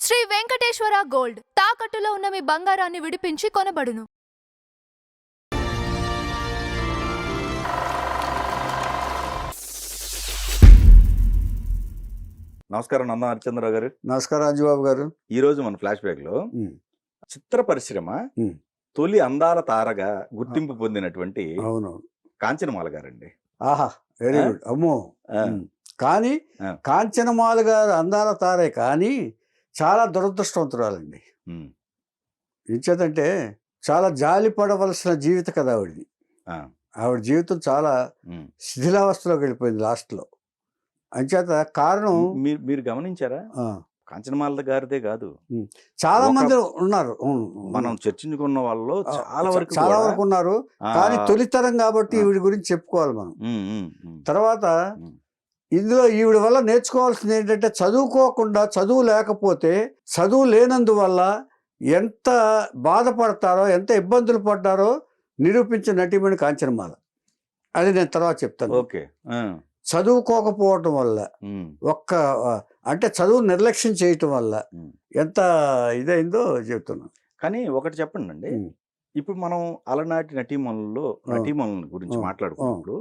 Shri Venkateswara gold తాకట్టులో ఉన్న మీ బంగారాన్ని విడిపించి కొనబడును. నమస్కారం నందం హరిచంద్రరావు గారు. నమస్కారం అంజుబాబు గారు. ఈ రోజు మన ఫ్లాష్ బ్యాక్ లో చిత్ర పరిశ్రమ తొలి అందాల తారగా గుర్తింపు పొందినటువంటి కాంచనమాల గారండి. ఆహా, వెరీ గుడ్. అమ్మో, కానీ కాంచనమాల గారు అందాల తారే, కానీ చాలా దురదృష్టవంతురాలండి. ఎంచేతంటే చాలా జాలి పడవలసిన జీవిత కథ ఆవిడది. ఆవిడ జీవితం చాలా శిథిలావస్థలోకి వెళ్ళిపోయింది లాస్ట్ లో. అంచేత కారణం మీరు గమనించారా? కాంచనమాల గారిదే కాదు, చాలా మంది ఉన్నారు. మనం చర్చించుకున్న వాళ్ళు చాలా వరకు ఉన్నారు. కానీ తొలితరం కాబట్టి ఈవిడ గురించి చెప్పుకోవాలి మనం. తర్వాత ఇందులో ఈవిడ వల్ల నేర్చుకోవాల్సింది ఏంటంటే, చదువుకోకుండా, చదువు లేకపోతే, చదువు లేనందువల్ల ఎంత బాధపడతారో, ఎంత ఇబ్బందులు పడ్డారో నిరూపించిన నటీమణి కాంచనమాల. అది నేను తర్వాత చెప్తాను. ఓకే. చదువుకోకపోవటం వల్ల, అంటే చదువు నిర్లక్ష్యం చేయటం వల్ల ఎంత ఇదైందో చెప్తున్నాను. కానీ ఒకటి చెప్పండి అండి, ఇప్పుడు మనం అలనాటి నటీమణుల గురించి మాట్లాడుకున్నప్పుడు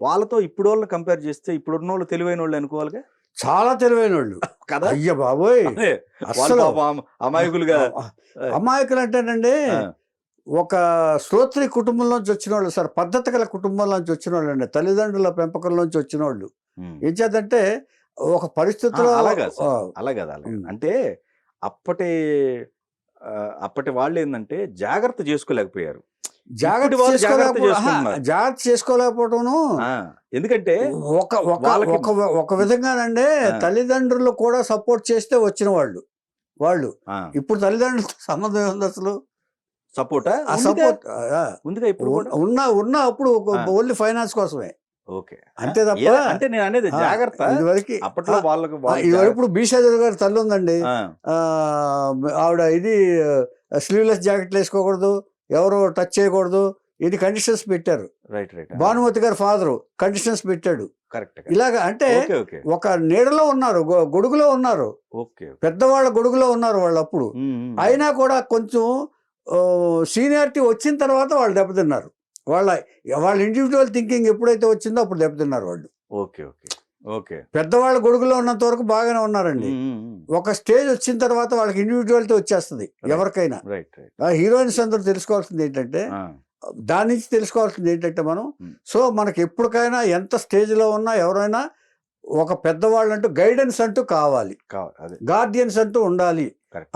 వాళ్ళతో ఇప్పుడు వాళ్ళని కంపేర్ చేస్తే ఇప్పుడున్న వాళ్ళు తెలివైన వాళ్ళు అనుకోవాలిగా. చాలా తెలివైన వాళ్ళు కదా. అయ్య బాబోయ్, అసలు అమాయకులుగా. అమాయకులు అంటేనండి, ఒక శ్రోత్రి కుటుంబంలోంచి వచ్చిన వాళ్ళు సార్, పద్ధతి గల కుటుంబంలోంచి వచ్చిన వాళ్ళు అండి, తల్లిదండ్రుల పెంపకంలోంచి వచ్చిన వాళ్ళు. ఏం చేద్దంటే ఒక పరిస్థితిలో అలాగే అంటే అప్పటి వాళ్ళు ఏంటంటే జాగ్రత్త చేసుకోలేకపోయారు. జాగ్రత్త చేసుకోలేకపోవటం ఎందుకంటే ఒక విధంగానండి, తల్లిదండ్రులు కూడా సపోర్ట్ చేస్తే వచ్చిన వాళ్ళు ఇప్పుడు తల్లిదండ్రులతో సంబంధం ఉంది అసలు. సపోర్ట్ ఉందిగా ఇప్పుడు ఉన్నా అప్పుడు ఓన్లీ ఫైనాన్స్ కోసమే. ఓకే, అంతే తప్ప. అంటే నేను అనేది జాగ్రత్త. ఇదివరకు అప్పట్లో వాళ్ళకి ఇప్పుడు బీషాజర్ గారి తల్లి ఉందండి, ఆవిడ ఇది స్లీవ్లెస్ జాకెట్లు వేసుకోకూడదు, ఎవరు టచ్ చేయకూడదు, ఇది కండిషన్స్ పెట్టారు. భానుమతి గారి ఫాదరు కండిషన్స్ పెట్టాడు. ఇలాగా అంటే ఒక నీడలో ఉన్నారు, గొడుగులో ఉన్నారు, పెద్దవాళ్ళ గొడుగులో ఉన్నారు వాళ్ళు అప్పుడు. అయినా కూడా కొంచెం సీనియారిటీ వచ్చిన తర్వాత వాళ్ళు దెబ్బతిన్నారు. వాళ్ళ ఇండివిజువల్ థింకింగ్ ఎప్పుడైతే వచ్చిందో అప్పుడు దెబ్బతిన్నారు వాళ్ళు. పెద్దవాళ్ళ గొడుగులో ఉన్నంత వరకు బాగానే ఉన్నారండి. ఒక స్టేజ్ వచ్చిన తర్వాత వాళ్ళకి ఇండివిజువాలిటీ వచ్చేస్తుంది ఎవరికైనా. హీరోయిన్స్ అందరూ తెలుసుకోవాల్సింది ఏంటంటే, దాని నుంచి తెలుసుకోవాల్సింది ఏంటంటే మనం, సో మనకి ఎప్పటికైనా ఎంత స్టేజ్లో ఉన్నా ఎవరైనా ఒక పెద్దవాళ్ళు అంటూ గైడెన్స్ అంటూ కావాలి, గార్డియన్స్ అంటూ ఉండాలి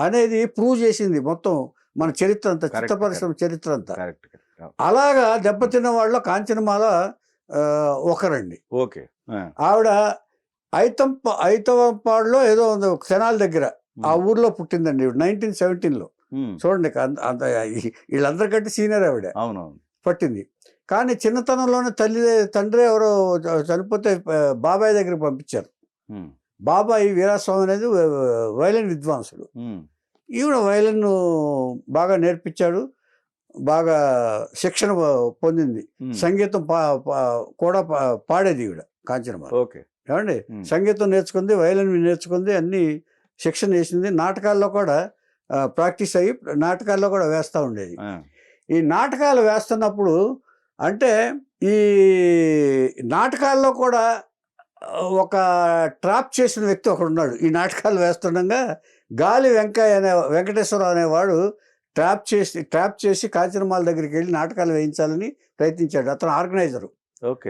అనేది ప్రూవ్ చేసింది మొత్తం మన చరిత్ర అంతా, చిత్ర పరిశ్రమ చరిత్ర అంతా. అలాగా దెబ్బతిన్న వాళ్ళు కాంచనమాల ఒకరండి. ఆవిడ ఐతవంపాడులో ఏదో ఉంది, తెనాలి దగ్గర, ఆ ఊర్లో పుట్టిందండి 1917లో. చూడండి, అంత వీళ్ళందరికంటే సీనియర్ ఆవిడ పట్టింది. కానీ చిన్నతనంలోనే తండ్రి ఎవరో చనిపోతే బాబాయ్ దగ్గరికి పంపించారు. బాబాయ్ వీరాస్వామి అనేది వైలిన్ విద్వాంసుడు. ఈవిడ వైలిన్ బాగా నేర్పించాడు, బాగా శిక్షణ పొందింది. సంగీతం కూడా పాడేది ఈవిడ కాంచనమాల. ఏమండి, సంగీతం నేర్చుకుంది, వైలిన్ నేర్చుకుంది, అన్ని శిక్షణ వేసింది. నాటకాల్లో కూడా ప్రాక్టీస్ అయ్యి నాటకాల్లో కూడా వేస్తూ ఉండేది. ఈ నాటకాలు వేస్తున్నప్పుడు అంటే ఈ నాటకాల్లో కూడా ఒక ట్రాప్ చేసిన వ్యక్తి ఒకడు ఉన్నాడు. ఈ నాటకాలు వేస్తుండగా గాలి వెంకటేశ్వరరావు అనేవాడు ట్రాప్ చేసి కాంచనమాల దగ్గరికి వెళ్ళి నాటకాలు వేయించాలని ప్రయత్నించాడు. అతను ఆర్గనైజరు,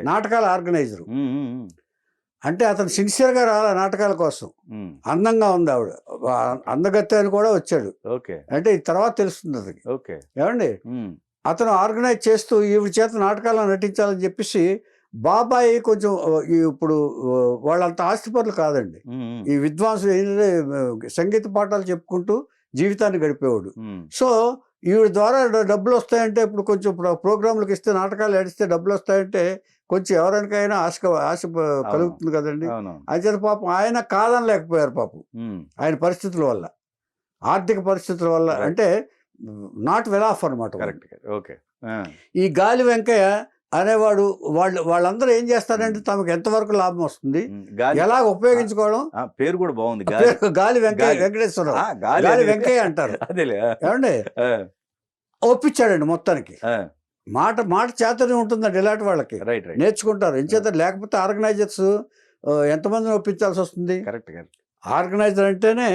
నాటకాల ఆర్గనైజరు. అంటే అతను సిన్సియర్గా రాలే నాటకాల కోసం. అందంగా ఉంది ఆవిడ, అందగత్తె అని కూడా వచ్చాడు. అంటే ఈ తర్వాత తెలుస్తుంది అతనికి. ఏమండి, అతను ఆర్గనైజ్ చేస్తూ ఈవిడ చేత నాటకాలను నటించాలని చెప్పేసి, బాబాయ్ కొంచెం ఇప్పుడు వాళ్ళంత ఆస్తిపరులు కాదండి, ఈ విద్వాంసులు ఏంటంటే సంగీత పాఠాలు చెప్పుకుంటూ జీవితాన్ని గడిపేవాడు. సో ఈవిడ ద్వారా డబ్బులు వస్తాయంటే, ఇప్పుడు కొంచెం ప్రోగ్రాంలకు ఇస్తే, నాటకాలు నడిస్తే డబ్బులు వస్తాయంటే కొంచెం ఎవరికైనా ఆశ కలుగుతుంది కదండి. అయితే పాపం ఆయన కాదనలేకపోయారు పాపం, ఆయన పరిస్థితుల వల్ల, ఆర్థిక పరిస్థితుల వల్ల. అంటే నాట్ వెల్ ఆఫ్ అనమాట. ఈ ఈ గాలి వెంకయ్య అనేవాడు. వాళ్ళందరూ ఏం చేస్తారంటే తమకు ఎంతవరకు లాభం వస్తుంది, గాలి ఎలా ఉపయోగించుకోవడం. పేరు కూడా బాగుంది, గాలి వెంకటేశ్వరరావు, గాలి వెంకయ్య అంటారు. అదేలే. ఏమండి ఒప్పించాడండి మొత్తానికి. మాట చాతుర్యం ఉంటుందండి ఇలాంటి వాళ్ళకి, నేర్చుకుంటారు. ఎంచేత లేకపోతే ఆర్గనైజర్స్ ఎంతమందిని ఒప్పించాల్సి వస్తుంది. కరెక్ట్. ఆర్గనైజర్ అంటేనే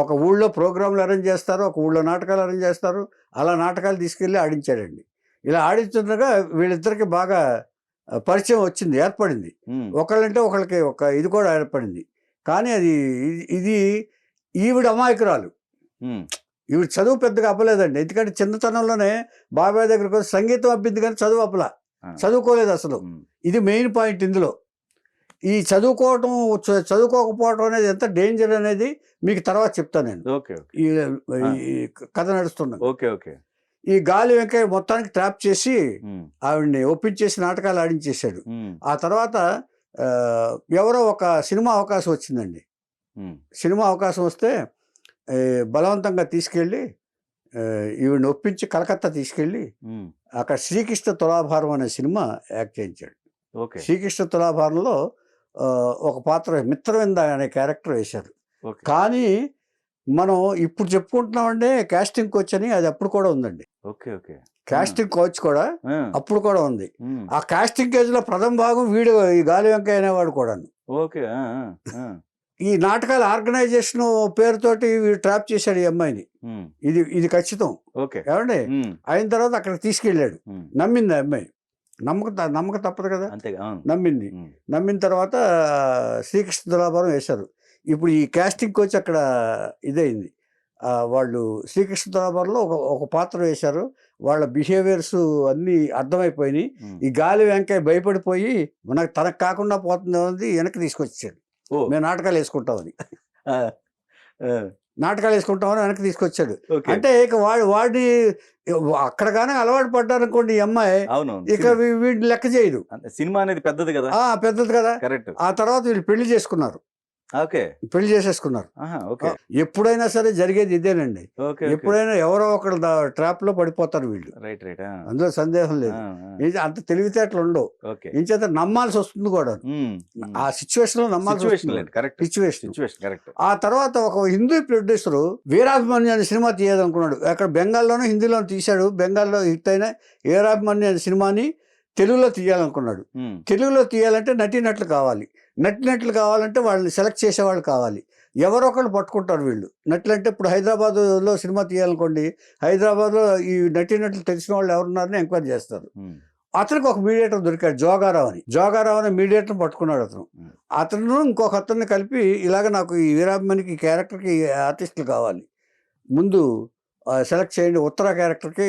ఒక ఊళ్ళో ప్రోగ్రాంలు అరేంజ్ చేస్తారు, ఒక ఊళ్ళో నాటకాలు అరేంజ్ చేస్తారు. అలా నాటకాలు తీసుకెళ్ళి ఆడించాడండి. ఇలా ఆడించుండగా వీళ్ళిద్దరికి బాగా పరిచయం వచ్చింది, ఏర్పడింది. ఒకళ్ళంటే ఒకళ్ళకి ఒక ఇది కూడా ఏర్పడింది. కానీ ఇది ఈవిడ అమాయకురాలు. ఈవిడ చదువు పెద్దగా అప్పలేదండి. ఎందుకంటే చిన్నతనంలోనే బాబాయ్ దగ్గరకు వచ్చి సంగీతం అబ్బింది, కానీ చదువు అప్పలా, చదువుకోలేదు అసలు. ఇది మెయిన్ పాయింట్ ఇందులో. ఈ చదువుకోకపోవడం అనేది ఎంత డేంజర్ అనేది మీకు తర్వాత చెప్తాను నేను ఈ కథ నడుస్తున్నాను. ఈ గాలి వెంకయ్య మొత్తానికి ట్రాప్ చేసి ఆవిడ్ని ఒప్పించేసి నాటకాలు ఆడించేశాడు. ఆ తర్వాత ఎవరో ఒక సినిమా అవకాశం వచ్చిందండి. సినిమా అవకాశం వస్తే బలవంతంగా తీసుకెళ్ళి ఈవిడ్ని ఒప్పించి కలకత్తా తీసుకెళ్ళి అక్కడ శ్రీకృష్ణ తులాభారం అనే సినిమా యాక్ట్ చేయించాడు. శ్రీకృష్ణ తులాభారంలో ఒక పాత్ర మిత్రవింద అనే క్యారెక్టర్ వేశారు. కానీ మనం ఇప్పుడు చెప్పుకుంటున్నామంటే కాస్టింగ్ కోచ్ అని, అది అప్పుడు కూడా ఉందండి. కాస్టింగ్ కోచ్ కూడా అప్పుడు కూడా ఉంది. ఆ కాస్టింగ్ కేజ్ లో ప్రథమ భాగం వీడు ఈ గాలి వెంకయ్య అనేవాడు కూడా. ఈ నాటకాల ఆర్గనైజేషన్ పేరుతోటి వీడు ట్రాప్ చేశాడు ఈ అమ్మాయిని. ఇది ఖచ్చితం. ఏమండి అయిన తర్వాత అక్కడికి తీసుకెళ్ళాడు. నమ్మింది ఆ అమ్మాయి. నమ్మక తప్పదు కదా, నమ్మింది. నమ్మిన తర్వాత శ్రీకృష్ణ తులాభారం వేశారు. ఇప్పుడు ఈ కాస్టింగ్ కోచ్ అక్కడ ఇదైంది. వాళ్ళు శ్రీకృష్ణ తులాభారంలో ఒక పాత్ర వేశారు. వాళ్ళ బిహేవియర్స్ అన్నీ అర్థమైపోయినాయి. ఈ గాలి వెంకయ్య భయపడిపోయి తనకు కాకుండా పోతుంది అనేది వెనక్కి తీసుకొచ్చాడు. మేము నాటకాలు వేసుకుంటామని వెనక్కి తీసుకొచ్చాడు. అంటే ఇక వాడిని అక్కడ కానీ అలవాటు పడ్డారనుకోండి ఈ అమ్మాయి, ఇక వీడిని లెక్క చేయదు. సినిమా అనేది పెద్దది కదా, ఆ తర్వాత వీళ్ళు పెళ్లి చేసుకున్నారు. పెళ్లి చేసేసుకున్నారు. ఎప్పుడైనా సరే జరిగేది ఇదేనండి. ఎప్పుడైనా ఎవరో ఒకరు ట్రాప్ లో పడిపోతారు వీళ్ళు, అందులో సందేహం లేదు. అంత తెలివితేటలు ఉండవు, ఇంచేత నమ్మాల్సి వస్తుంది కూడా. ఆ సిచ్యువేషన్ లో నమ్మాల్సి వస్తుంది. ఆ తర్వాత ఒక హిందీ ప్రొడ్యూసర్ వీరాభిమన్యు అనే సినిమా తీయాలనుకున్నాడు. అక్కడ బెంగాల్లోనూ హిందీలోనూ తీశాడు. బెంగాల్లో హిట్ అయిన వీరాభిమన్యు అనే సినిమాని తెలుగులో తీయాలనుకున్నాడు. తెలుగులో తీయాలంటే నటీనటులు కావాలంటే వాళ్ళని సెలెక్ట్ చేసేవాళ్ళు కావాలి. ఎవరొకళ్ళు పట్టుకుంటారు వీళ్ళు నటులు. అంటే ఇప్పుడు హైదరాబాద్లో సినిమా తీయాలనుకోండి, హైదరాబాద్లో ఈ నటీనటులు తెలిసిన వాళ్ళు ఎవరున్నారని ఎంక్వైరీ చేస్తారు. అతనికి ఒక మీడియేటర్ దొరికాడు, జోగారావు అనే మీడియేటర్ పట్టుకున్నాడు. అతను ఇంకొక అతన్ని కలిపి ఇలాగ నాకు ఈ వీరాభిమన్యుకి క్యారెక్టర్కి ఆర్టిస్టులు కావాలి, ముందు సెలెక్ట్ చేయండి, ఉత్తర క్యారెక్టర్కి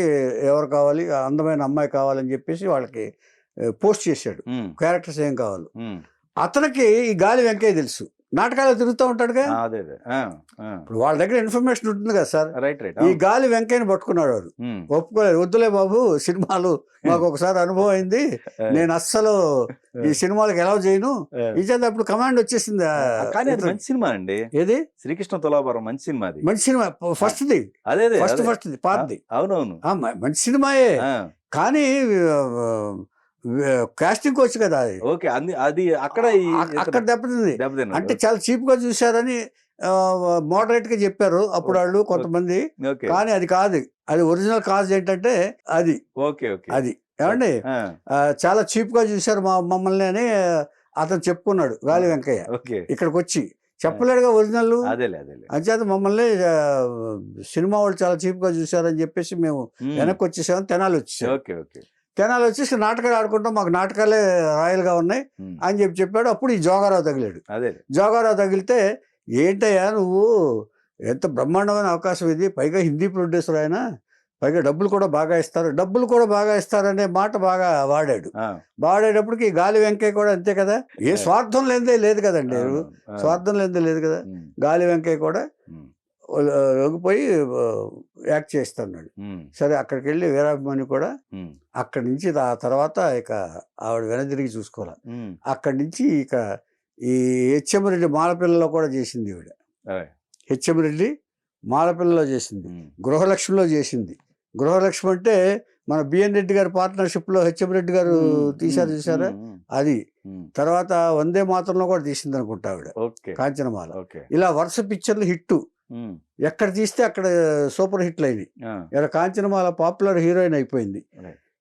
ఎవరు కావాలి, అందమైన అమ్మాయి కావాలని చెప్పేసి వాళ్ళకి పోస్ట్ చేశాడు క్యారెక్టర్స్ ఏం కావాలి. అతనికి ఈ గాలి వెంకయ్య తెలుసు, నాటకాలు తిరుగుతూ ఉంటాడుగా. ఇప్పుడు వాళ్ళ దగ్గర ఇన్ఫర్మేషన్ ఉంటుంది కదా సార్. ఈ గాలి వెంకయ్యని పట్టుకున్నాడు వాడు. ఒప్పుకోలేదు, వద్దులే బాబు, సినిమాలు మాకు ఒకసారి అనుభవం అయింది, నేను అస్సలు ఈ సినిమాలకు ఎలా చేయను. ఇచ్చేది అప్పుడు కమాండ్ వచ్చేసింది. మంచి సినిమా అండి ఏది, శ్రీకృష్ణ తులాభారం మంచి సినిమా. మంచి సినిమా, ఫస్ట్ది పాతది. అవునవును, మంచి సినిమాయే. కానీ కాస్టింగ్ కోచ్ కదా అది అక్కడ దెబ్బతింది. అంటే చాలా చీప్ గా చూశారని మోడరేట్ గా చెప్పారు అప్పుడు వాళ్ళు కొంతమంది. కానీ అది కాదు, అది ఒరిజినల్ కాజ్ ఏంటంటే అది ఏమండి చాలా చీప్ గా చూశారు మమ్మల్ని అని అతను చెప్పుకున్నాడు గాలి వెంకయ్య. ఇక్కడికి వచ్చి చెప్పలేడుగా ఒరిజినల్. అంచేత మమ్మల్ని సినిమా వాళ్ళు చాలా చీప్ గా చూశారని చెప్పేసి మేము వెనక్కి వచ్చేసామని తెనాలి వచ్చేసి నాటకాలు ఆడుకుంటాం, మాకు నాటకాలే రాయల్గా ఉన్నాయి అని చెప్పాడు. అప్పుడు ఈ జోగారావు తగిలాడు. జోగారావు తగిలితే, ఏంటయ్యా నువ్వు, ఎంత బ్రహ్మాండమైన అవకాశం ఇది, పైగా హిందీ ప్రొడ్యూసర్ ఆయన, పైగా డబ్బులు కూడా బాగా ఇస్తారనే మాట బాగా వాడేటప్పటికి గాలి వెంకయ్య కూడా అంతే కదా, ఏ స్వార్థం లేదే లేదు కదండి, గాలి వెంకయ్య కూడా లొంగిపోయి యాక్ట్ చేస్తున్నాడు. సరే అక్కడికి వెళ్ళి వీరాభిమన్యు కూడా అక్కడి నుంచి ఆ తర్వాత ఇక ఆవిడ వెనదిరిగి చూసుకోవాలి. అక్కడి నుంచి ఇక ఈ హెచ్ఎం రెడ్డి మాలపిల్లలో కూడా చేసింది ఈవిడ. హెచ్ఎం రెడ్డి మాలపిల్లలో చేసింది, గృహలక్ష్మిలో చేసింది, గృహలక్ష్మి అంటే మన బిఎన్ రెడ్డి గారి పార్ట్నర్షిప్ లో హెచ్ఎం రెడ్డి గారు తీశారు చూసారా, అది. తర్వాత వందే మాతరంలో కూడా తీసింది అనుకుంటా ఆవిడ, కాంచనమాల. ఇలా వరుస పిక్చర్లు హిట్, ఎక్కడ తీస్తే అక్కడ సూపర్ హిట్లు అయినాయి. ఇలా కాంచనమాల పాపులర్ హీరోయిన్ అయిపోయింది.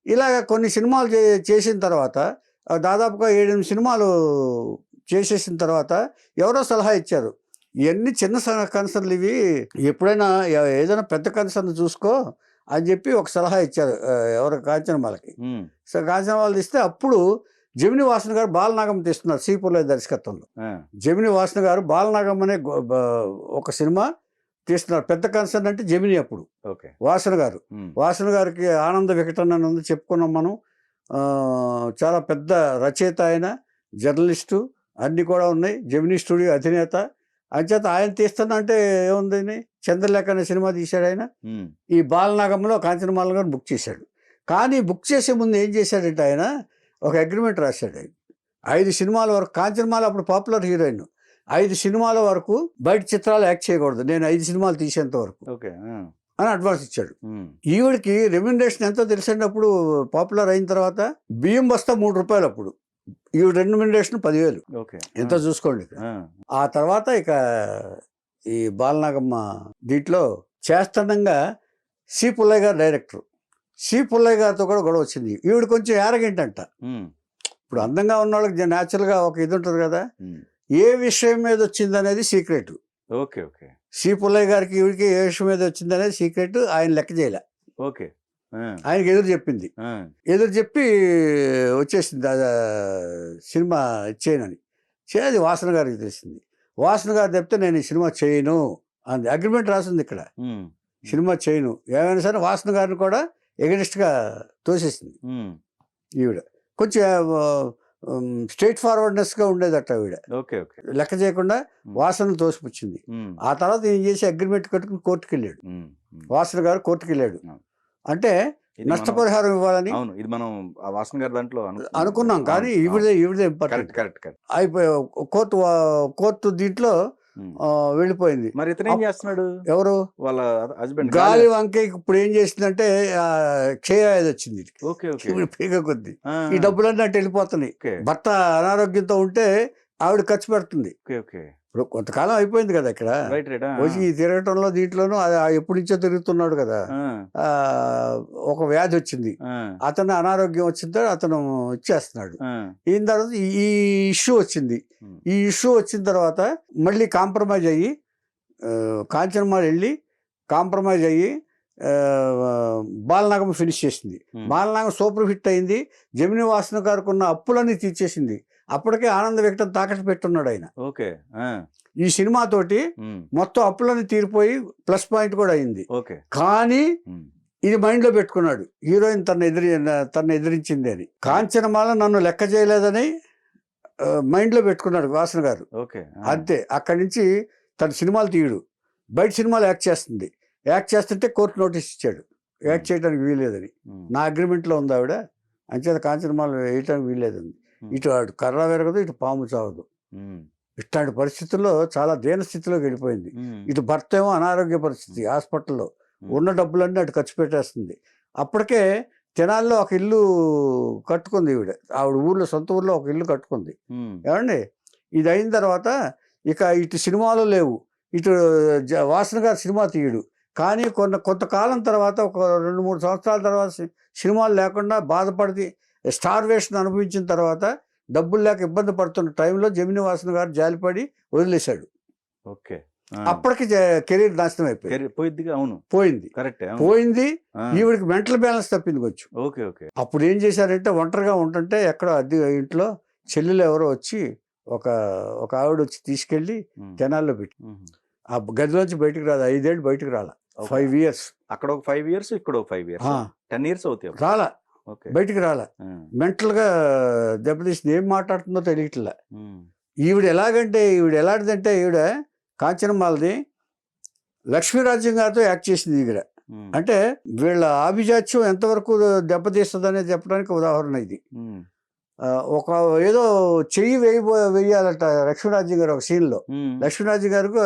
ఇలాగ కొన్ని సినిమాలు చేసిన తర్వాత దాదాపుగా 7-8 సినిమాలు చేసేసిన తర్వాత ఎవరో సలహా ఇచ్చారు, ఇవన్నీ చిన్న కన్సర్న్లు ఇవి, ఎప్పుడైనా ఏదైనా పెద్ద కన్సర్న్ చూసుకో అని చెప్పి ఒక సలహా ఇచ్చారు ఎవరు, కాంచనమాలకి. సో కాంచనమాల తీస్తే అప్పుడు జమిని వాసన గారు బాలనాగం తీస్తున్నారు సి పుల్లయ్య దర్శకత్వంలో. జమిని వాసన గారు బాలనాగం అనే ఒక సినిమా తీస్తున్నారు. పెద్ద కన్సర్న్ అంటే జమిని అప్పుడు. వాసన గారు, వాసన గారికి ఆనంద వికటన అని ఉంది, చెప్పుకున్నాం మనం. చాలా పెద్ద రచయిత, ఆయన జర్నలిస్టు, అన్నీ కూడా ఉన్నాయి. జమిని స్టూడియో అధినేత. అంచేత ఆయన తీస్తున్నా అంటే ఏముంది, చంద్రలేఖ అనే సినిమా తీశాడు ఆయన. ఈ బాలనాగంలో కాంచనమాల గారు బుక్ చేశాడు. కానీ బుక్ చేసే ముందు ఏం చేశాడంటే ఆయన ఒక అగ్రిమెంట్ రాశాడు. ఆయన 5 సినిమాల వరకు, కాంచనమాల అప్పుడు పాపులర్ హీరోయిన్, 5 సినిమాల వరకు బయట చిత్రాలు యాక్ట్ చేయకూడదు, నేను 5 సినిమాలు తీసేంత వరకు అని అడ్వాన్స్ ఇచ్చాడు. ఈవిడికి రెమ్యునరేషన్ ఎంతో తెలిసినప్పుడు పాపులర్ అయిన తర్వాత బియ్యం బస్తా 3 రూపాయలు అప్పుడు, ఈవిడ రెమ్యునరేషన్ 10,000. ఎంత చూసుకోండి. ఆ తర్వాత ఇక ఈ బాలనాగమ్మ దీంట్లో చేస్తుండగా సి పుల్లయ్య గారు డైరెక్టర్, సి పుల్లయ్య గారితో కూడా గొడవ వచ్చింది. ఈవిడ కొంచెం యారగెంట్ అంట. ఇప్పుడు అందంగా ఉన్న వాళ్ళకి న్యాచురల్గా ఒక ఇది ఉంటుంది కదా, ఏ విషయం మీద వచ్చింది అనేది సీక్రెట్. సి పుల్లయ్య గారికి ఈవిడికి ఏ విషయం మీద వచ్చింది అనేది సీక్రెట్, ఆయన లెక్క చేయలే. ఆయనకి ఎదురు చెప్పింది, ఎదురు చెప్పి వచ్చేసింది సినిమా చేయనని. అది వాసన గారికి తెలిసింది. వాసన గారు చెప్తే నేను ఈ సినిమా చేయను అంది, అగ్రిమెంట్ రాసింది ఇక్కడ, సినిమా చేయను. ఏమైనా సరే వాసన గారిని కూడా ఎగనిస్ట్గా తోసేసింది ఈవిడ. కొంచెం స్ట్రైట్ ఫార్వర్డ్నెస్గా ఉండేదట ఈవిడ, లెక్క చేయకుండా వాసనను తోసిపుచ్చింది. ఆ తర్వాత ఏం చేసి అగ్రిమెంట్ కట్టుకుని కోర్టుకు వెళ్ళాడు, వాసన గారు కోర్టుకు వెళ్ళాడు. అంటే నష్టపరిహారం ఇవ్వాలని ఇది మనం వాసన గారి దాంట్లో అనుకున్నాం, కానీ ఈవిడే అయిపోయి కోర్టు దీంట్లో వెళ్ళిపోయింది. మరి ఇతను ఏం చేస్తున్నాడు, ఎవరు వాళ్ళ హస్బెండ్ గాలి వంకే ఇప్పుడు ఏం చేసిందంటే క్షయవ్యాధి వచ్చింది పీక కొద్ది, ఈ డబ్బులన్నీ అటు వెళ్ళిపోతున్నాయి. భర్త అనారోగ్యంతో ఉంటే ఆవిడ ఖర్చు పెడుతుంది. ఇప్పుడు కొంతకాలం అయిపోయింది కదా ఇక్కడ వచ్చి తిరగటంలో, దీంట్లోనూ ఎప్పటి నుంచో తిరుగుతున్నాడు కదా. ఒక వ్యాధి వచ్చింది, అతను అనారోగ్యం వచ్చిందో అతను ఇచ్చేస్తున్నాడు. ఈయన తర్వాత ఈ ఇష్యూ వచ్చింది. ఈ ఇష్యూ వచ్చిన తర్వాత మళ్ళీ కాంప్రమైజ్ అయ్యి కాంచనమాల వెళ్ళి కాంప్రమైజ్ అయ్యి బాలనాగం ఫినిష్ చేసింది. బాలనాగం సూపర్ హిట్ అయింది. జమిని వాసన గారికి ఉన్న అప్పులన్నీ తీర్చేసింది. అప్పటికే ఆనంద వికటం తాకట్టు పెట్టున్నాడు ఆయన. ఈ సినిమాతోటి మొత్తం అప్పులన్నీ తీరిపోయి ప్లస్ పాయింట్ కూడా అయింది. కానీ ఇది మైండ్ లో పెట్టుకున్నాడు, హీరోయిన్ తన ఎదిరించింది అని. కాంచనమాల నన్ను లెక్క చేయలేదని మైండ్ లో పెట్టుకున్నాడు వాసన గారు. అంతే, అక్కడి నుంచి తన సినిమాలు తీయడు, బయట సినిమాలు యాక్ట్ చేస్తుంది. యాక్ట్ చేస్తుంటే కోర్టు నోటీస్ ఇచ్చాడు, యాక్ట్ చేయడానికి వీల్లేదని. నా అగ్రిమెంట్లో ఉంది ఆవిడ, అంచేత కాంచనమాల వేయటానికి వీల్లేదండి. ఇటు అటు కర్ర పెరగదు, ఇటు పాము చావదు. ఇట్లాంటి పరిస్థితుల్లో చాలా దీన స్థితిలోకి వెళ్ళిపోయింది. ఇటు భర్త ఏమో అనారోగ్య పరిస్థితి, హాస్పిటల్లో ఉన్న డబ్బులన్నీ అటు ఖర్చు పెట్టేస్తుంది. అప్పటికే తెనాల్లో ఒక ఇల్లు కట్టుకుంది ఆవిడ ఊర్లో, సొంత ఊర్లో ఒక ఇల్లు కట్టుకుంది. ఏమండి, ఇది అయిన తర్వాత ఇక ఇటు సినిమాలు లేవు, ఇటు వాసన గారు సినిమా తీయడు. కానీ కొంతకాలం తర్వాత, ఒక 2-3 సంవత్సరాల తర్వాత సినిమాలు లేకుండా బాధపడి స్టార్వేషన్ అనుభవించిన తర్వాత, డబ్బులు లేక ఇబ్బంది పడుతున్న టైంలో జమిని వాసన గారు జాలిపడి వదిలేశాడు. అప్పటికి కెరీర్ నాశనం పోయింది. పోయింది. ఈవిడికి మెంటల్ బ్యాలెన్స్ తప్పింది కొంచెం. అప్పుడు ఏం చేశారంటే, ఒంటరిగా ఉంటుంటే ఎక్కడ అద్దె ఇంట్లో చెల్లెలు ఎవరో వచ్చి ఒక ఆవిడ వచ్చి తీసుకెళ్లి తెనాల్లో పెట్టి, ఆ గదిలోంచి బయటకు రాదు. 5 ఏళ్ళు బయటకు రాలా. 5 years. అక్కడ ఒక 5 years, ఇక్కడ ఒక 5 years, 10 years అవుతాయి. రాలా, బయటికి రాలా. మెంటల్ గా దెబ్బతీసింది. ఏం మాట్లాడుతుందో తెలియట్లే. ఈవిడ ఎలాంటిదంటే ఈవిడ కాంచనమాలది లక్ష్మీరాజ్యం గారితో యాక్ట్ చేసింది ఈవిడ. అంటే వీళ్ళ ఆభిజాత్యం ఎంతవరకు దెబ్బతీస్తుంది అనేది చెప్పడానికి ఉదాహరణ ఇది. ఒక ఏదో చెయ్యి వేయాలట లక్ష్మీరాజ్యం గారు ఒక సీన్ లో. లక్ష్మీరాజ్యం గారికి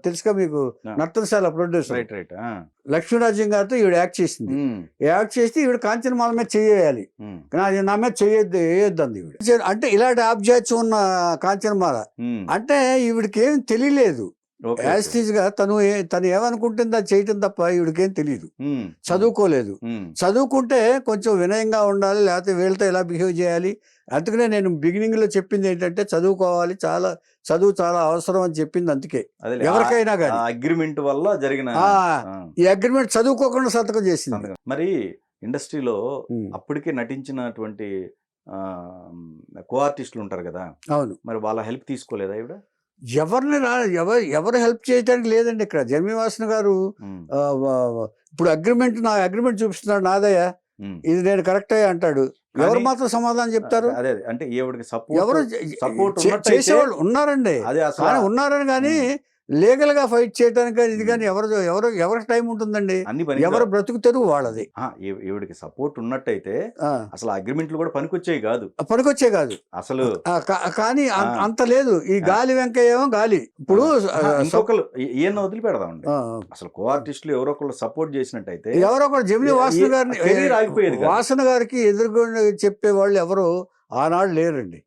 తెలుసుగా మీకు, Narthanasala producer right right. Lakshmirajyam గారితో ఈవిడ యాక్ట్ చేసింది. యాక్ట్ చేస్తే ఈవిడ కాంచనమాల మీద చెయ్యాలి, నా మీద వేయొద్దు అంది ఈవిడ. అంటే ఇలాంటి ఆబ్జెక్ట్స్ ఉన్న కాంచనమాల అంటే ఈవిడికి ఏం తెలియలేదు. యాస్టీజ్ గా తను ఏమనుకుంటుంది అది చేయటం తప్ప ఈవిడికేం తెలియదు. చదువుకోలేదు. చదువుకుంటే కొంచెం వినయంగా ఉండాలి, లేకపోతే వీళ్ళతో ఎలా బిహేవ్ చేయాలి. అందుకనే నేను బిగినింగ్ లో చెప్పింది ఏంటంటే చదువు చాలా అవసరం అని చెప్పింది. అందుకే ఎవరికైనా కానీ అగ్రిమెంట్ వల్ల జరిగిన ఈ అగ్రిమెంట్ చదువుకోకుండా సంతకం చేసింది. మరి ఇండస్ట్రీలో అప్పటికే నటించినటువంటి కో ఆర్టిస్టులు ఉంటారు కదా, అవును, మరి వాళ్ళ హెల్ప్ తీసుకోలేదా ఈవిడ? ఎవరు హెల్ప్ చేయడానికి లేదండి ఇక్కడ. జర్మీవాసన్ గారు ఇప్పుడు అగ్రిమెంట్ చూపిస్తున్నాడు, నాదయ్య ఇది నేను కరెక్ట్ అయ్యా అంటాడు. ఎవరు మాత్రం సమాధానం చెప్తారు? అదే అంటే ఎవరు చేసేవాళ్ళు ఉన్నారండి, ఉన్నారని కానీ లీగల్ గా ఫైట్ చేయడానికి ఇది కానీ ఎవరికి టైం ఉంటుందండి? ఎవరు బ్రతుకు తెరువు వాళ్ళది. ఈవిడికి సపోర్ట్ ఉన్నట్టయితే అసలు అగ్రిమెంట్లు కూడా పనికొచ్చే కాదు అసలు. కానీ అంత లేదు. ఈ గాలి వెంకయ్య ఏమో గాలి. ఇప్పుడు ఇంకొకరు ఈయన వదిలిపెడదామండి. అసలు కో ఆర్టిస్టులు ఎవరో ఒకళ్ళు సపోర్ట్ చేసినట్టయితే ఒకరు జమిని వాసన గారిని ఆగిపోయేది. వాసన గారికి ఎదురుగా చెప్పే వాళ్ళు ఎవరు ఆనాడు లేరండి.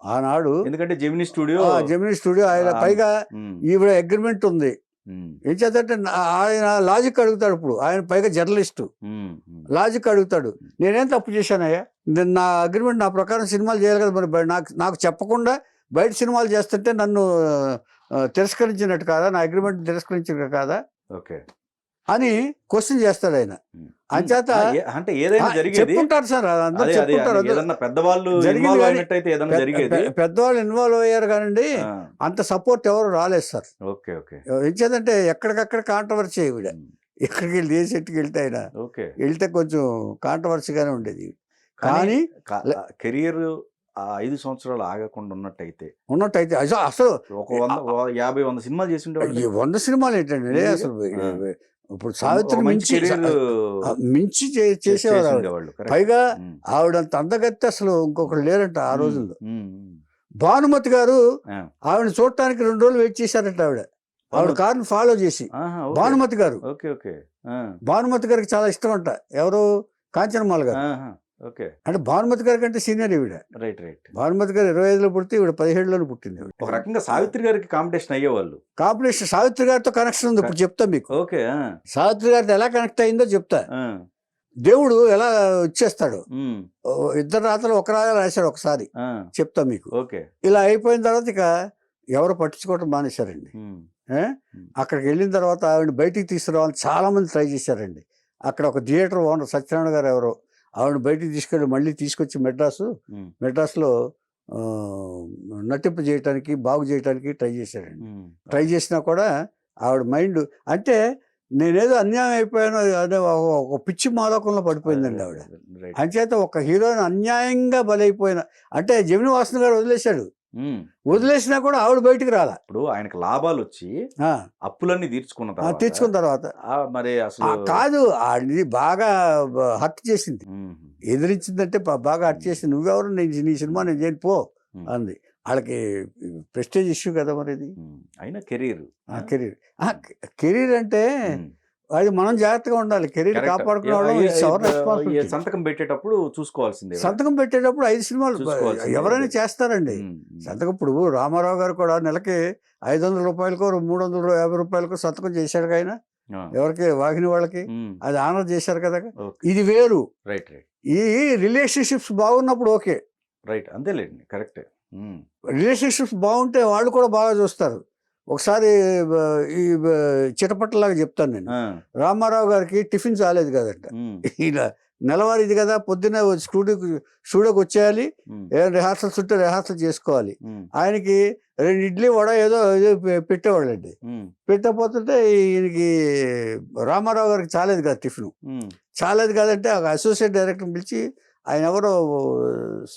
ఆనాడు ఎందుకంటే జెమినీ స్టూడియో ఆయన పైగా ఈవిడ అగ్రిమెంట్ ఉంది. ఏం చేద్దంటే ఆయన లాజిక్ అడుగుతాడు. ఇప్పుడు ఆయన పైగా జర్నలిస్టు, లాజిక్ అడుగుతాడు. నేనేం తప్పు చేశానయ్యా? నా అగ్రిమెంట్ నా ప్రకారం సినిమాలు చేయాలి కదా, మరి నాకు చెప్పకుండా బయట సినిమాలు చేస్తుంటే నన్ను తిరస్కరించినట్టు కాదా? నా అగ్రిమెంట్ తిరస్కరించినట్టు కాదా అని క్వశ్చన్ చేస్తాడు ఆయన. అంచేత అంటే ఏదైనా చెప్పుకుంటారు సార్, అందరూ చెప్పుకుంటారు. పెద్దవాళ్ళు ఇన్వాల్వ్ అయ్యారు కానండి అంత సపోర్ట్ ఎవరు రాలేదు సార్. ఎంచేదంటే ఎక్కడికక్కడ కాంట్రవర్సీ ఈవిడ. ఎక్కడికి వెళ్ళి ఏ సెట్కి వెళ్తే అయినా వెళ్తే కొంచెం కాంట్రవర్సీగానే ఉండేది. కానీ కెరియర్ 5 సంవత్సరాలు ఆగకుండా ఉన్నట్టయితే అసలు 50-100 సినిమాలు చేసి ఉండేవాళ్ళు. 100 సినిమాలు ఏంటండి అసలు. ఇప్పుడు సావిత్రి మించి చేసేవాళ్ళు. పైగా ఆవిడంత అందగత్తే అసలు ఇంకొకరు లేరంట ఆ రోజుల్లో. భానుమతి గారు ఆవిడ చూడటానికి 2 రోజులు వెయిట్ చేశారంట. ఆవిడ కారుని ఫాలో చేసి భానుమతి గారు. భానుమతి గారికి చాలా ఇష్టం అంట. ఎవరు? కాంచనమాల గారు. అంటే భానుమతి గారి కంటే సీనియర్ ఈవిడ. భానుమతి గారు 25లో పుడితే ఈవిడ 17లోనే పుట్టింది. ఒక రకంగా సావిత్రి గారికి కాంపిటీషన్ అయ్యేవాళ్ళు. సావిత్రి గారితో కనెక్షన్ ఉంది. ఇప్పుడు చెప్తా మీకు. సావిత్రి గారితో ఎలా కనెక్ట్ అయిందో చెప్తా. దేవుడు ఎలా ఇచ్చేస్తాడు. 2 రాతలు ఒక రాగా రాశాడు ఒకసారి, చెప్తా మీకు. ఇలా అయిపోయిన తర్వాత ఇక ఎవరు పట్టించుకోవటం మానేశారండి. అక్కడికి వెళ్ళిన తర్వాత ఆవిడ బయటికి తీసుకురావాలని చాలా మంది ట్రై చేశారండి. అక్కడ ఒక థియేటర్ ఓనర్ సత్యనారాయణ గారు ఎవరో ఆవిడ బయటికి తీసుకెళ్ళి మళ్ళీ తీసుకొచ్చి మెడ్రాస్లో నటింపు చేయటానికి, బాగు చేయటానికి ట్రై చేశారండి. ట్రై చేసినా కూడా ఆవిడ మైండ్ అంటే నేనేదో అన్యాయం అయిపోయాను అనే ఒక పిచ్చి మాలోకంలో పడిపోయిందండి ఆవిడ. అంచేత ఒక హీరోయిన్ అన్యాయంగా బలైపోయిన అంటే జమిని వాసన్ గారు వదిలేసినా కూడా ఆవిడ బయటికి రాలా. ఇప్పుడు ఆయనకు లాభాలు వచ్చి అప్పులన్నీ తీర్చుకున్న తర్వాత మరి అసలు కాదు, అది బాగా హర్ట్ చేసింది. ఎదిరించిందంటే బాగా హర్ట్ చేసింది. నువ్వెవరు, నీ సినిమా నేను చేయను పో అంది. వాళ్ళకి ప్రెస్టేజ్ ఇష్యూ కదా మరి ఇది. అయినా కెరీర్ అంటే అది మనం జాగ్రత్తగా ఉండాలి. కెరీర్ కాపాడుకోవడం సంతకం పెట్టేటప్పుడు చూసుకోవాల్సిందే. సంతకం పెట్టేటప్పుడు 5 సినిమాలు ఎవరైనా చేస్తారండి సంతకం. ఇప్పుడు రామారావు గారు కూడా నెలకి 500 రూపాయలకో 350 రూపాయలకో సంతకం చేశాడు ఆయన. ఎవరికి? వాహిని వాళ్ళకి. అది ఆనర్ చేశారు కదా. ఇది వేరు. ఈ రిలేషన్షిప్స్ బాగున్నప్పుడు ఓకే, అంతేలేండి, కరెక్టే. రిలేషన్షిప్స్ బాగుంటే వాళ్ళు కూడా బాగా చూస్తారు. ఒకసారి ఈ చిటపట్టలాగా చెప్తాను నేను. రామారావు గారికి టిఫిన్ చాలేదు కదంట. ఈయన నెలవారీది కదా, పొద్దున్నే స్టూడియోకి వచ్చేయాలి, రిహార్సల్స్ ఉంటే రిహార్సల్ చేసుకోవాలి. ఆయనకి 2 ఇడ్లీ వడ ఏదో పెట్టేవాళ్ళండి. పెట్టకపోతుంటే ఈయనకి రామారావు గారికి చాలేదు కదా టిఫిన్. చాలేదు కదంటే ఒక అసోసియేట్ డైరెక్టర్ పిలిచి, ఆయన ఎవరో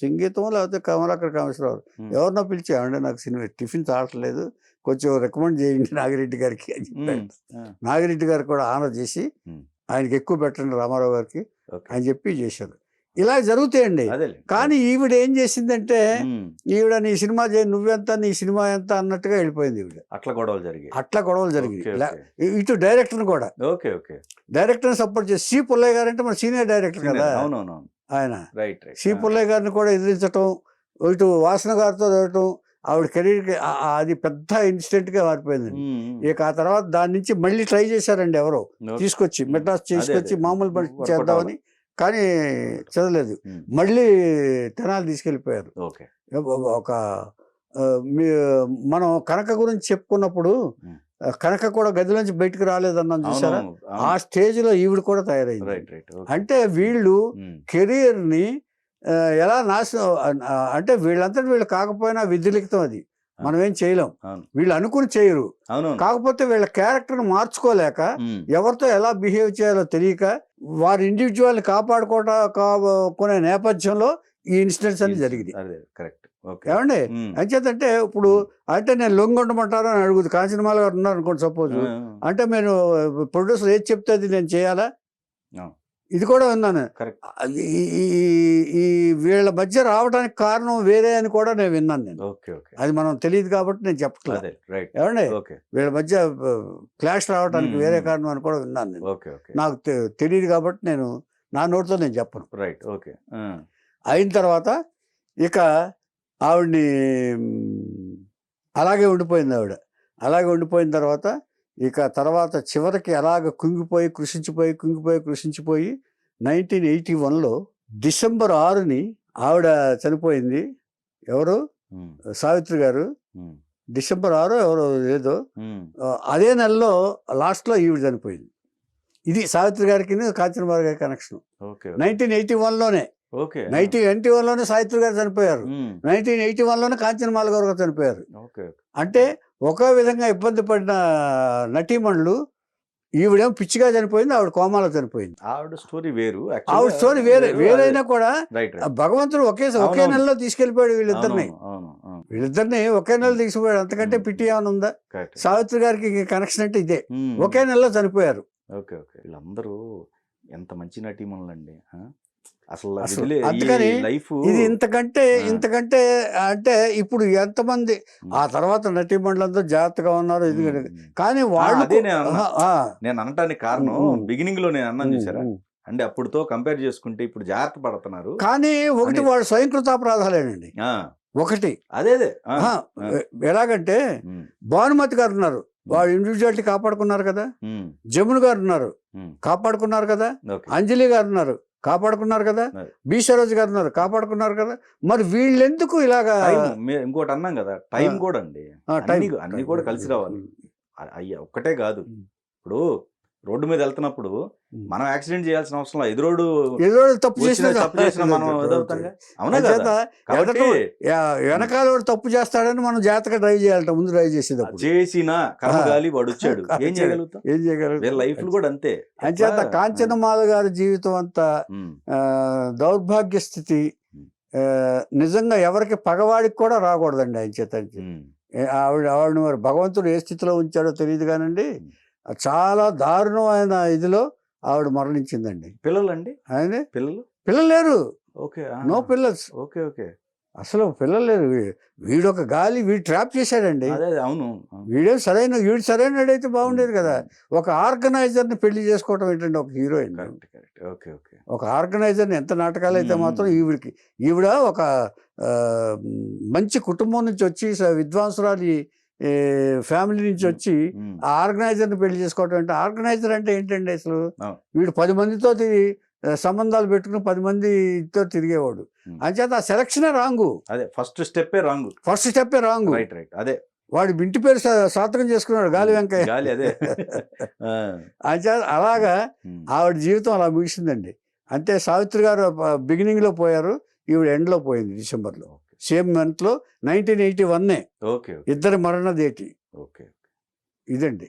సంగీతం లేకపోతే కమలాకర్ కామేశ్వరరావు ఎవరినో పిలిచి, ఏమంటే నాకు సినిమా టిఫిన్ చాలట్లేదు, కొంచెం రికమెండ్ చేయండి నాగిరెడ్డి గారికి అని చెప్పారు. నాగిరెడ్డి గారు కూడా ఆనర్ చేసి ఆయనకి ఎక్కువ పెట్టండి రామారావు గారికి అని చెప్పి చేశారు. ఇలా జరుగుతాయండి. అదేలే. కానీ ఈవిడ ఏం చేసిందంటే ఉమ్. ఈవిడ నీ సినిమా చేయి నువ్వెంత నీ సినిమా ఎంత అన్నట్టుగా వెళ్ళిపోయింది ఈవిడ. అట్లా గొడవలు జరిగాయి. అట్లా గొడవలు జరిగింది. ఓకే, ఇటు డైరెక్టర్ కూడా ఓకే ఓకే. డైరెక్టర్ సపోర్ట్ చేసి సి పుల్లయ్య గారు అంటే మన సీనియర్ డైరెక్టర్ కదా అవునవును. ఆయన. Right right. సి పుల్లయ్య గారిని కూడా ఎదిరించటం, ఇటు వాసన గారితో జరగటం ఆవిడ కెరీర్కి అది పెద్ద ఇన్సిడెంట్గా మారిపోయిందండి. ఇక ఆ తర్వాత దాని నుంచి మళ్ళీ ట్రై చేశారండి ఎవరో తీసుకొచ్చి మెడ్రాస్ తీసుకొచ్చి మామూలు పని చేద్దామని, కానీ చదవలేదు. మళ్ళీ తెనాలి తీసుకెళ్ళిపోయారు. ఓకే. ఒక మనం కనక గురించి చెప్పుకున్నప్పుడు కనక కూడా గదిలోంచి బయటకు రాలేదన్నాం చూసారా, ఆ స్టేజ్ లో ఈవిడ కూడా తయారైంది. Right right. అంటే వీళ్ళు కెరీర్ ని ఎలా నాశనం, అంటే వీళ్ళంతటి వీళ్ళు కాకపోయినా విధిలిఖితం, అది మనం ఏం చేయలేం. వీళ్ళు అనుకుని చేయరు, కాకపోతే వీళ్ళ క్యారెక్టర్ మార్చుకోలేక ఎవరితో ఎలా బిహేవ్ చేయాలో తెలియక వారి ఇండివిజువల్ ని కాపాడుకోనే నేపథ్యంలో ఈ ఇన్సిడెంట్స్ అన్ని జరిగింది. ఏమండి అంచేతంటే ఇప్పుడు అంటే నేను లొంగొండమంటారు అని అడుగుతుంది. కాంచనమాల గారు ఉన్నారు అనుకోండి సపోజ్, అంటే నేను ప్రొడ్యూసర్ ఏది చెప్తే అది నేను చేయాలా, ఇది కూడా విన్నాను. ఈ వీళ్ళ మధ్య రావడానికి కారణం వేరే అని కూడా నేను విన్నాను. నేను అది మనం తెలియదు కాబట్టి నేను చెప్పట్లేదు. ఏమండి వీళ్ళ మధ్య క్లాష్ రావడానికి వేరే కారణం అని కూడా విన్నాను నేను. నాకు తెలియదు కాబట్టి నేను నా నోటితో నేను చెప్పను. అయిన తర్వాత ఇక ఆవిడ్ని అలాగే ఉండిపోయింది. అలాగే ఉండిపోయిన తర్వాత ఇక తర్వాత చివరికి అలాగ కుంగిపోయి కృషించిపోయి 1981లో డిసెంబర్ 6ని ఆవిడ చనిపోయింది. ఎవరు? సావిత్రి గారు. డిసెంబర్ 6 ఎవరో ఏదో అదే నెలలో లాస్ట్లో ఈవిడ చనిపోయింది. ఇది సావిత్రి గారికి కాంచనమాల గారి కనెక్షన్. 1981లోనే 1981లోనే సావిత్రి గారు చనిపోయారు, 1981లోనే కాంచనమాల గారు చనిపోయారు. అంటే ఒకే విధంగా ఇబ్బంది పడిన నటీమణులు, ఈవిడేమో పిచ్చిగా చనిపోయింది, ఆవిడ కోమాలో చనిపోయింది. ఆవిడ స్టోరీ వేరు, ఆవిడ స్టోరీ వేరైనా కూడా భగవంతుడు ఒకే నెలలో తీసుకెళ్లిపోయాడు వీళ్ళిద్దరిని ఒకే నెల తీసుకుపోయాడు. అంతకంటే పిట్టి ఏమైనా ఉందా? సావిత్రి గారికి కనెక్షన్ అంటే ఇదే, ఒకే నెలలో చనిపోయారు. వీళ్ళందరూ ఎంత మంచి నటీమణులండి అసలు. అందుకని ఇది ఇంతకంటే అంటే ఇప్పుడు ఎంతమంది ఆ తర్వాత నటీమణులందరూ జాగ్రత్తగా ఉన్నారు. ఇది కానీ వాళ్ళు నేను అనటానికి కారణం బిగినింగ్ లో నేను అన్నాను చూసారా, అంటే అప్పుడుతో కంపేర్ చేసుకుంటే ఇప్పుడు జాగ్రత్త పడుతున్నారు. కానీ ఒకటి వాళ్ళు స్వయంకృతాపరాధాలేనండి. ఒకటి అదే ఎలాగంటే భానుమతి గారు ఉన్నారు, వాళ్ళు ఇండివిజువాలిటీ కాపాడుకున్నారు కదా. జమున గారు ఉన్నారు, కాపాడుకున్నారు కదా. అంజలి గారు ఉన్నారు, కాపాడుకున్నారు కదా. బి సరోజ్ గారు ఉన్నారు, కాపాడుకున్నారు కదా. మరి వీళ్ళెందుకు ఇలాగా? ఇంకోటి అన్నాం కదా, టైం కూడా అండి, అన్ని కూడా కలిసి రావాలి. అయ్యా ఒక్కటే కాదు, ఇప్పుడు రోడ్డు మీద వెళ్తున్నప్పుడు మనం యాక్సిడెంట్ చేయాల్సిన అవసరం, ఎదురోడు తప్పు చేసిన మనం అవునా కదా. వెనకాల తప్పు చేస్తాడని మనం జాగ్రత్తగా డ్రైవ్ చేయాలట. ముందు డ్రైవ్ చేసేటప్పుడు చేసిన కర్మగాలి వాడు వచ్చాడు, ఏం చేయగలుగుతాం? లైఫ్ కూడా అంతే. అంచేత కాంచనమాల గారి జీవితం అంతా దౌర్భాగ్య స్థితి. నిజంగా ఎవరికి పగవాడికి కూడా రాకూడదండి ఆయన చేత. ఆవిడని మరి భగవంతుడు ఏ స్థితిలో ఉంచాడో తెలియదు కానండి, చాలా దారుణమైన ఇదిలో ఆవిడ మరణించిందండి. పిల్లలండి? ఆయన పిల్లలు లేరు. నో పిల్లర్స్. అసలు పిల్లలు లేరు. వీడొక గాలి వీడు ట్రాప్ చేశాడండి. అవును, వీడు సరైనడైతే బాగుండేది కదా. ఒక ఆర్గనైజర్ ని పెళ్లి చేసుకోవటం ఏంటంటే ఒక హీరోయిన్. ఒక ఆర్గనైజర్ ని ఎంత నాటకాలు అయితే మాత్రం ఈవిడ ఒక మంచి కుటుంబం నుంచి వచ్చి విద్వాంసురాలి ఫ్యామిలీ నుంచి వచ్చి ఆ ఆర్గనైజర్ని పెళ్లి చేసుకోవటం అంటే, ఆర్గనైజర్ అంటే ఏంటండి అసలు? వీడు 10 మందితో సంబంధాలు పెట్టుకుని 10 మందితో తిరిగేవాడు. అంచేత ఆ సెలక్షనే రాంగు. ఫస్ట్ స్టెప్పే రాంగు. అదే వాడు ఇంటి పేరు సార్థకం చేసుకున్నాడు, గాలి వెంకయ్య. అంచేత అలాగా ఆవిడ జీవితం అలా ముగిసిందండి. అంటే సావిత్రి గారు బిగినింగ్ లో పోయారు, ఈవిడ ఎండ్ లో పోయింది డిసెంబర్లో. సేమ్ మంత్ లో 1981 ఇద్దరి మరణ డేట్ ఇదండి.